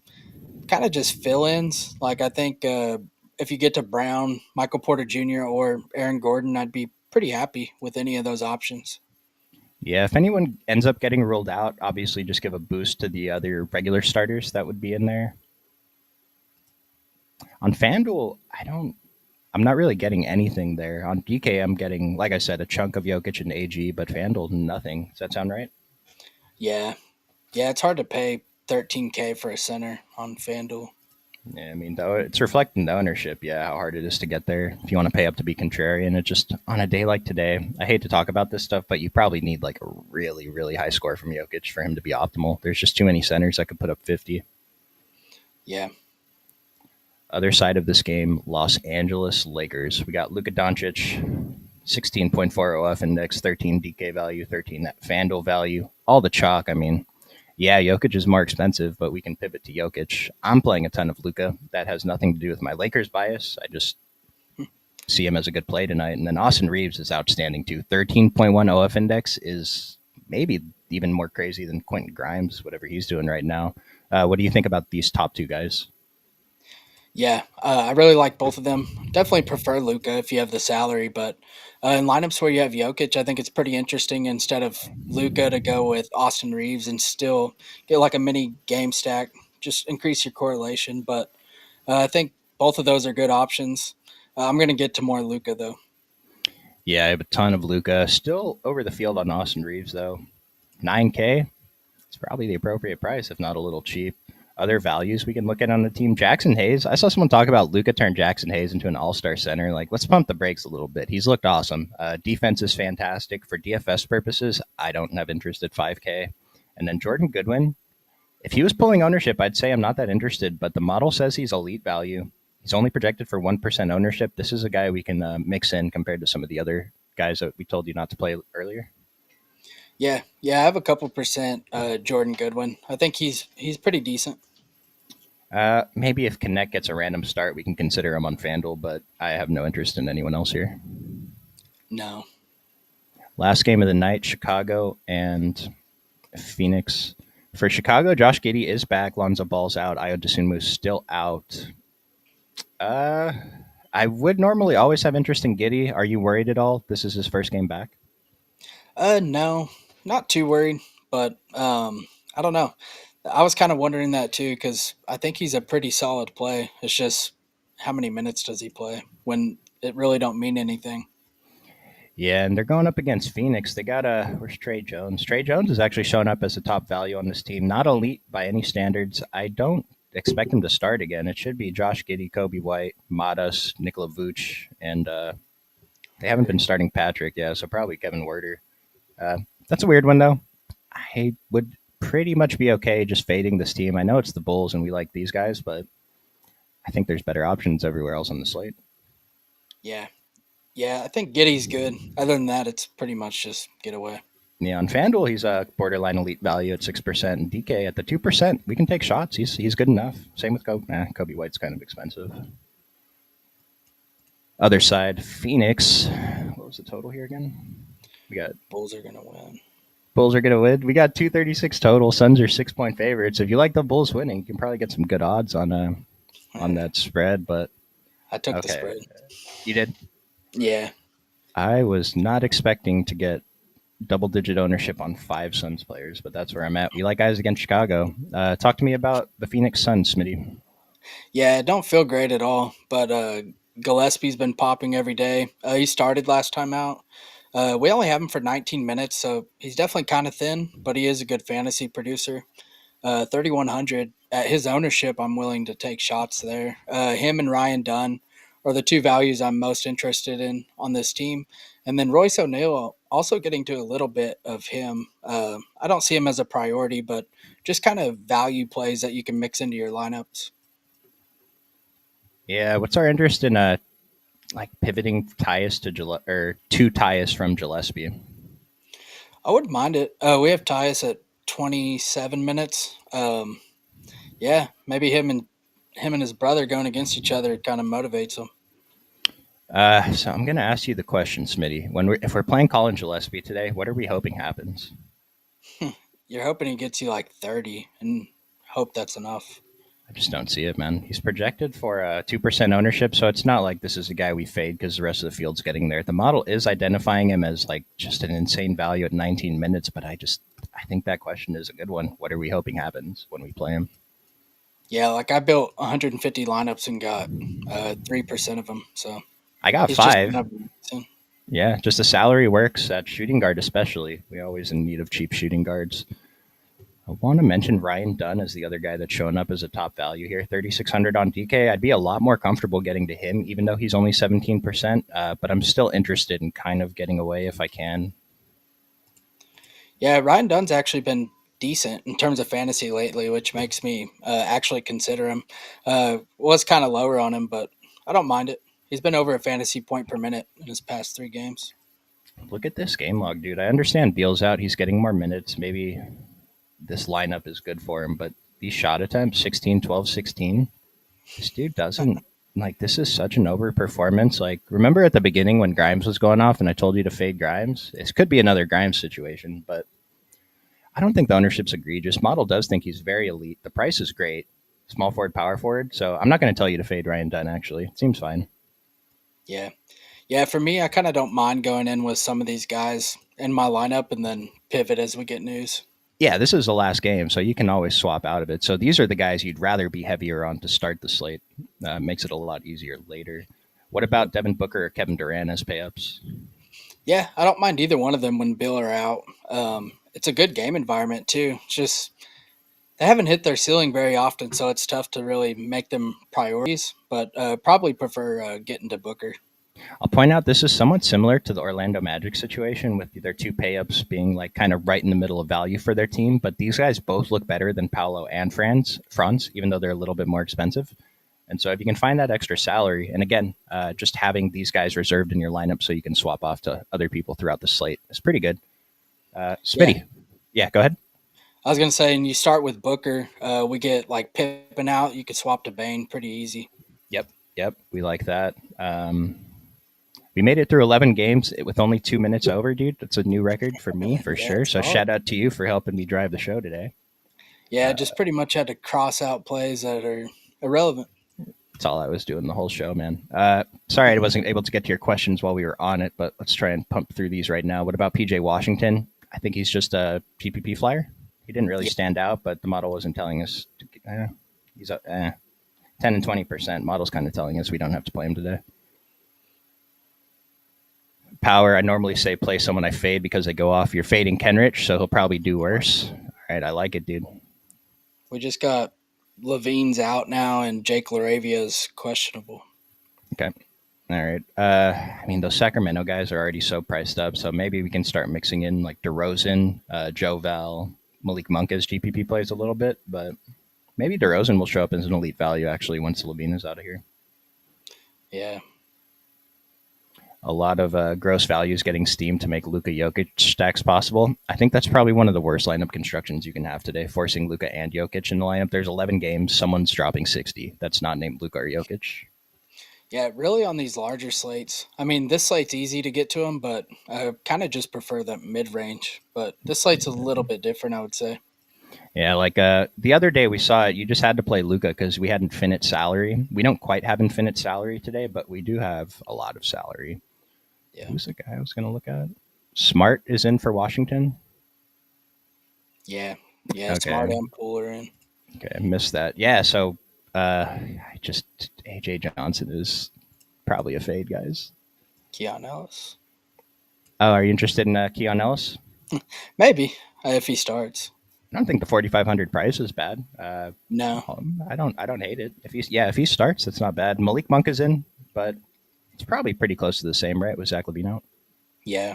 kind of just fill-ins. Like I think if you get to Brown, Michael Porter Jr., or Aaron Gordon, I'd be pretty happy with any of those options. Yeah, if anyone ends up getting ruled out, obviously just give a boost to the other regular starters that would be in there. On FanDuel, I'm not really getting anything there. On DK, I'm getting, like I said, a chunk of Jokic and AG, but FanDuel, nothing. Does that sound right? Yeah, yeah, it's hard to pay 13K for a center on FanDuel. Yeah, I mean, though it's reflecting the ownership. Yeah, how hard it is to get there. If you want to pay up to be contrarian, it just on a day like today. I hate to talk about this stuff, but you probably need like a really, really high score from Jokic for him to be optimal. There's just too many centers that could put up 50. Yeah, Other side of this game, Los Angeles Lakers. We got Luka Doncic, 16.4 OF index, 13 DK value, 13 FanDuel value, all the chalk. I mean, yeah, Jokic is more expensive, but we can pivot to Jokic. I'm playing a ton of Luka. That has nothing to do with my Lakers bias. I just see him as a good play tonight. And then Austin Reeves is outstanding too. 13.1 OF index is maybe even more crazy than Quentin Grimes, whatever he's doing right now. What do you think about these top two guys? Yeah, I really like both of them. Definitely prefer Luca if you have the salary, but in lineups where you have Jokic, I think it's pretty interesting instead of Luca to go with Austin Reeves and still get like a mini game stack, just increase your correlation. But I think both of those are good options. I'm going to get to more Luca though. Yeah, I have a ton of Luca. Still over the field on Austin Reeves though. 9K. It's probably the appropriate price, if not a little cheap. Other values we can look at on the team. Jackson Hayes. I saw someone talk about Luca turned Jackson Hayes into an all-star center. Like, let's pump the brakes a little bit. He's looked awesome. Defense is fantastic for DFS purposes. I don't have interest at 5K. And then Jordan Goodwin. If he was pulling ownership, I'd say I'm not that interested. But the model says he's elite value. He's only projected for 1% ownership. This is a guy we can mix in compared to some of the other guys that we told you not to play earlier. Yeah, I have a couple percent Jordan Goodwin. I think he's pretty decent. Maybe if Connect gets a random start, we can consider him on FanDuel, but I have no interest in anyone else here. No. Last game of the night, Chicago and Phoenix. For Chicago, Josh Giddey is back. Lonzo Ball's out. Ayo Dosunmu's still out. Uh, I would normally always have interest in Giddey. Are you worried at all? This is his first game back. No, not too worried, but I don't know. I was kind of wondering that too because I think he's a pretty solid play. It's just how many minutes does he play when it really don't mean anything. Yeah, and they're going up against Phoenix. They got where's Trey Jones? Trey Jones is actually showing up as a top value on this team. Not elite by any standards. I don't expect him to start again. It should be Josh Giddey, Kobe White, Matas, Nikola Vuce, and they haven't been starting Patrick, yeah, so probably Kevin Werder. Uh, that's a weird one though. I would pretty much be okay just fading this team. I know it's the Bulls and we like these guys, but I think there's better options everywhere else on the slate. Yeah, yeah, I think Giddy's good. Other than that, it's pretty much just get away. Yeah, on FanDuel, he's a borderline elite value at 6%, and DK at the 2%. We can take shots. He's good enough. Same with Kobe. Kobe White's kind of expensive. Other side, Phoenix. What was the total here again? We got Bulls are gonna win. Bulls are going to win. We got 236 total. Suns are 6-point favorites. If you like the Bulls winning, you can probably get some good odds on that spread. But I took the okay, spread. you did. Yeah, I was not expecting to get double-digit ownership on 5 Suns players, but that's where I'm at. We like guys against Chicago. Talk to me about the Phoenix Suns, Smitty. yeah, it don't feel great at all. But Gillespie's been popping every day. He started last time out. We only have him for 19 minutes, so he's definitely kind of thin, but he is a good fantasy producer. 3,100 at his ownership. I'm willing to take shots there. Him and Ryan Dunn are the two values I'm most interested in on this team. And then Royce O'Neal, also getting to a little bit of him. I don't see him as a priority, but just kind of value plays that you can mix into your lineups. Yeah, what's our interest in like pivoting Tyus to or to Tyus from Gillespie? I wouldn't mind it. We have Tyus at 27 minutes. Yeah, maybe him and his brother going against each other kind of motivates him. So I'm going to ask you the question, Smitty. If we're playing Colin Gillespie today, what are we hoping happens? You're hoping he gets you like 30 and hope that's enough. I just don't see it, man. He's projected for 2% ownership, so it's not like this is a guy we fade because the rest of the field's getting there. The model is identifying him as like just an insane value at 19 minutes, but I think that question is a good one. What are we hoping happens when we play him? Yeah, like I built 150 lineups and got 3% of them. So I got he's just 5. Yeah, just the salary works at shooting guard, especially. We always in need of cheap shooting guards. I want to mention Ryan Dunn as the other guy that's showing up as a top value here. 3,600 on DK. I'd be a lot more comfortable getting to him, even though he's only 17%. But I'm still interested in kind of getting away if I can. Yeah, Ryan Dunn's actually been decent in terms of fantasy lately, which makes me actually consider him. Was kind of lower on him, but I don't mind it. He's been over a fantasy point per minute in his past 3 games. Look at this game log, dude. I understand Beal's out. He's getting more minutes. Maybe this lineup is good for him, but these shot attempts 16, 12, 16. This dude doesn't like this is such an overperformance. Like, remember at the beginning when Grimes was going off and I told you to fade Grimes? This could be another Grimes situation, but I don't think the ownership's egregious. Model does think he's very elite. The price is great. small forward, power forward. So I'm not going to tell you to fade Ryan Dunn. Actually, it seems fine. Yeah. Yeah, for me, I kind of don't mind going in with some of these guys in my lineup and then pivot as we get news. Yeah, this is the last game, so you can always swap out of it. So these are the guys you'd rather be heavier on to start the slate. Makes it a lot easier later. What about Yep. Devin Booker or Kevin Durant as payups? Yeah, I don't mind either one of them when Bill are out. It's a good game environment too. It's just they haven't hit their ceiling very often, so it's tough to really make them priorities. But probably prefer getting to Booker. I'll point out this is somewhat similar to the Orlando Magic situation with their two payups being like kind of right in the middle of value for their team. But these guys both look better than Paolo and Franz, even though they're a little bit more expensive. And so if you can find that extra salary, and again, just having these guys reserved in your lineup so you can swap off to other people throughout the slate is pretty good. Yeah, Smitty, yeah, go ahead. I was gonna say, and you start with Booker. We get like Pippen out. You could swap to Bane pretty easy. Yep, yep, we like that. We made it through 11 games with only 2 minutes over, dude. That's a new record for me, for Yeah, sure. it's So solid. shout out to you for helping me drive the show today. Yeah, just pretty much had to cross out plays that are irrelevant. That's all I was doing the whole show, man. Sorry I wasn't able to get to your questions while we were on it, but let's try and pump through these right now. What about PJ Washington? I think he's just a GPP flyer. He didn't really Yeah, stand out, but the model wasn't telling us. He's 10 and 20%. Model's kind of telling us we don't have to play him today. Power, I normally say play someone I fade because they go off. You're fading Kenrich, so he'll probably do worse. All right, I like it, dude. we just got Levine's out now, and Jake Laravia's questionable. Okay. All right. I mean, those Sacramento guys are already so priced up, so maybe we can start mixing in like DeRozan, Joe Val, Malik Monk as GPP plays a little bit, but maybe DeRozan will show up as an elite value actually once Levine is out of here. Yeah, A lot of gross values getting steamed to make Luka Jokic stacks possible. I think that's probably one of the worst lineup constructions you can have today, forcing Luka and Jokic in the lineup. There's 11 games, someone's dropping 60. That's not named Luka or Jokic. yeah, really on these larger slates. I mean, this slate's easy to get to them, but I kind of just prefer the mid range. But this slate's a little bit different, I would say. Yeah, like the other day we saw it. You just had to play Luca because we had infinite salary. We don't quite have infinite salary today, but we do have a lot of salary. Yeah, Who's the guy I was going to look at? Smart is in for Washington. yeah, yeah. Smart Okay, and Pooler in. okay, I missed that. Yeah, so I just AJ Johnson is probably a fade, guys. Keon Ellis, Oh, are you interested in Keon Ellis? maybe if he starts. I don't think the 4,500 price is bad. No, I don't hate it. If he starts, it's not bad. Malik Monk is in, but it's probably pretty close to the same, right? With Zach LaVine out. yeah,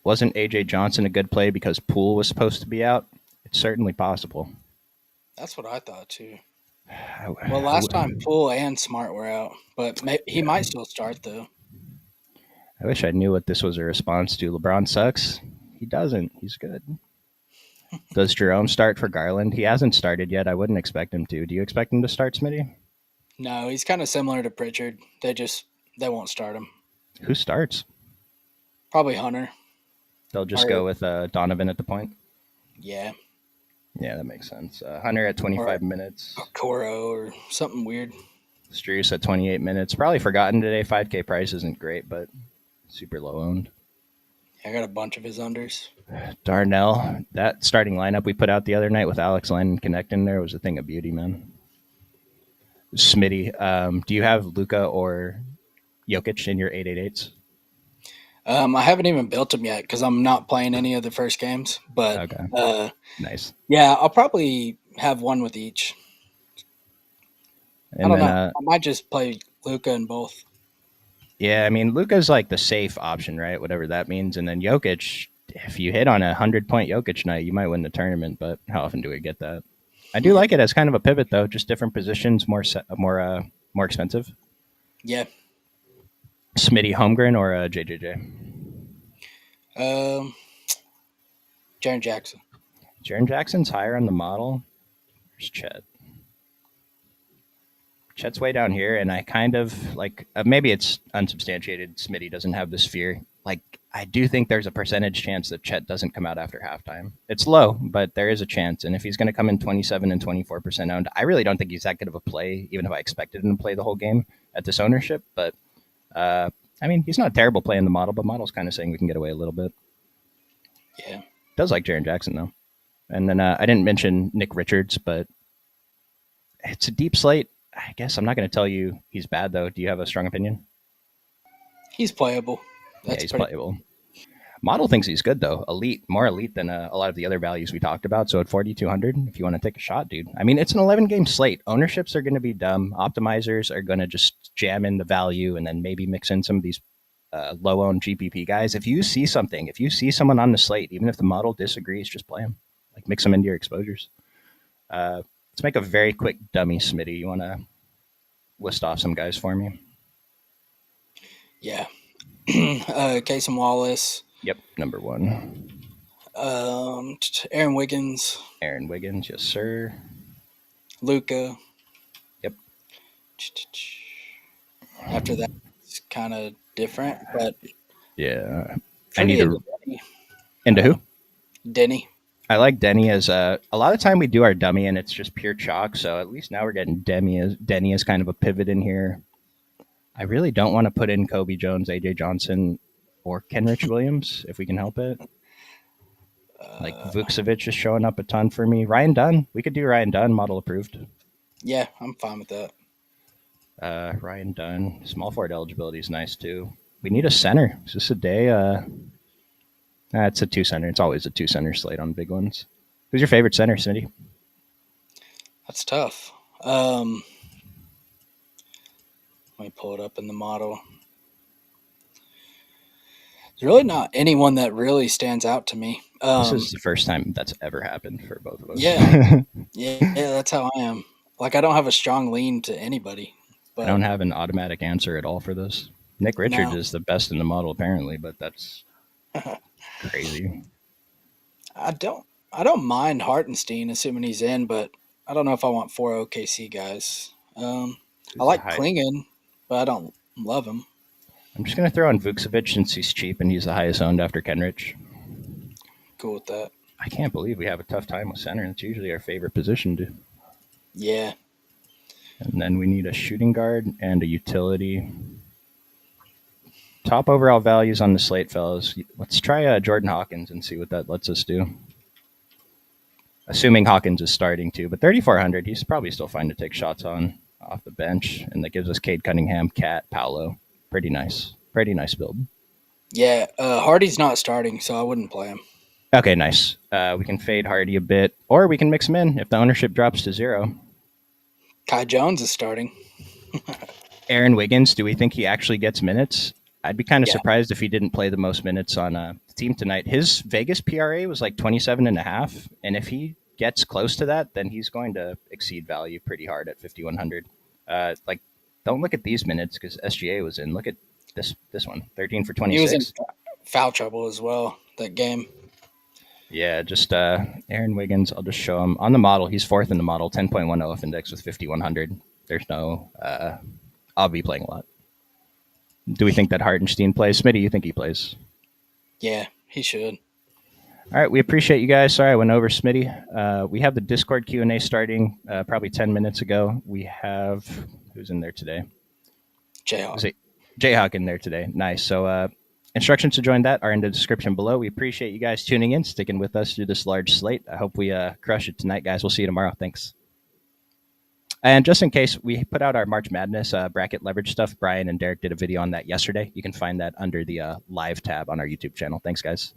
Wasn't AJ Johnson a good play because Poole was supposed to be out? It's certainly possible. that's what I thought too. I, Well, I, last time Poole and Smart were out, but he yeah, might still start though. I wish I knew what this was a response to. LeBron sucks. He doesn't. He's good. Does Jerome start for Garland? He hasn't started yet. I wouldn't expect him to. Do you expect him to start, Smitty? No, he's kind of similar to Pritchard. They won't start him. Who starts? Probably Hunter. They'll just Or go with Donovan at the point. yeah, Yeah, that makes sense. Hunter at or 25 minutes. Coro or something weird. Struce at 28 minutes. Probably forgotten today. 5K price isn't great, but super low owned. I got a bunch of his unders. Darnell, that starting lineup we put out the other night with Alex Len connecting there was a thing of beauty, man. Smitty, do you have Luca or Jokic in your 888s? I haven't even built him yet because I'm not playing any of the first games. But Okay, nice. yeah, I'll probably have one with each. I And don't then, know. I might just play Luca in both. yeah, I mean, Luca's like the safe option, right? Whatever that means. And then Jokic, if you hit on a 100-point Jokic night, you might win the tournament, but how often do we get that? I do like it as kind of a pivot, though, just different positions, more expensive. Yeah. Smitty Holmgren or JJJ? Um, Jaren Jackson. Jaren Jackson's higher on the model. There's Chet. Chet's way down here, and I kind of like maybe it's unsubstantiated. Smitty doesn't have this fear. Like I do think there's a percentage chance that Chet doesn't come out after halftime. It's low, but there is a chance. And if he's going to come in 27 and 24% owned, I really don't think he's that good of a play. Even if I expected him to play the whole game at this ownership, but I mean he's not a terrible play in the model. But model's kind of saying we can get away a little bit. Yeah. Does like Jaren Jackson though. And then I didn't mention Nick Richards, but it's a deep slate. I guess I'm not going to tell you he's bad though. Do you have a strong opinion? He's playable. Yeah, he's playable. Model thinks he's good though. Elite, more elite than a lot of the other values we talked about. So at 4,200, if you want to take a shot, dude. I mean, it's an 11 game slate. Ownerships are going to be dumb. Optimizers are going to just jam in the value and then maybe mix in some of these low owned GPP guys. If you see something, if you see someone on the slate, even if the model disagrees, just play them. Like mix them into your exposures. Let's make a very quick dummy, Smitty. You want to list off some guys for me? Yeah. Casey Wallace. Yep, number one. Aaron Wiggins. Aaron Wiggins, yes, sir. Luka. Yep. After that, it's kind of different, but yeah. I need to. Into who? Denny. I like Denny as a lot of time we do our dummy and it's just pure chalk. So at least now we're getting Denny as kind of a pivot in here. I really don't want to put in Kobe Jones, AJ Johnson, or Kenrich Williams if we can help it. Like Vucevic is showing up a ton for me. Ryan Dunn, we could do Ryan Dunn, model approved. Yeah, I'm fine with that. Ryan Dunn, small forward eligibility is nice too. We need a center. Is this a day? It's a two center. It's always a two center slate on big ones. Who's your favorite center, Cindy? That's tough. Let me pull it up in the model. There's really not anyone that really stands out to me. This is the first time that's ever happened for both of us. Yeah, that's how I am. Like I don't have a strong lean to anybody. But I don't have an automatic answer at all for this. Nick Richards is the best in the model apparently, but that's crazy. I don't mind Hartenstein, assuming he's in, but I don't know if I want four OKC guys. I like Klingon, but I don't love him. I'm just going to throw in Vucevic since he's cheap and he's the highest owned after Kenrich. Cool with that. I can't believe we have a tough time with center. It's usually our favorite position to. Yeah. And then we need a shooting guard and a utility. Top overall values on the slate, fellas. Let's try Jordan Hawkins and see what that lets us do. Assuming Hawkins is starting too, but 3,400, he's probably still fine to take shots on off the bench. And that gives us Cade Cunningham, Cat, Paolo. Pretty nice build. Yeah, Hardy's not starting, so I wouldn't play him. Okay, nice. We can fade Hardy a bit, or we can mix him in if the ownership drops to 0. Kai Jones is starting. Aaron Wiggins, do we think he actually gets minutes? I'd be kind of surprised if he didn't play the most minutes on the team tonight. His Vegas PRA was like 27.5, and if he gets close to that, then he's going to exceed value pretty hard at 5,100. Don't look at these minutes because SGA was in. Look at this one, 13 for 26. He was in foul trouble as well that game. Yeah, just Aaron Wiggins. I'll just show him on the model. He's 4th in the model, 10.10 off index with 5,100. There's no. I'll be playing a lot. Do we think that Hartenstein plays? Smitty, you think he plays? Yeah, he should. All right, we appreciate you guys. Sorry I went over, Smitty. We have the Discord Q&A starting probably 10 minutes ago. We have, who's in there today? Jayhawk in there today. Nice. So instructions to join that are in the description below. We appreciate you guys tuning in, sticking with us through this large slate. I hope we crush it tonight, guys. We'll see you tomorrow. Thanks. And just in case, we put out our March Madness bracket leverage stuff. Brian and Derek did a video on that yesterday. You can find that under the live tab on our YouTube channel. Thanks, guys.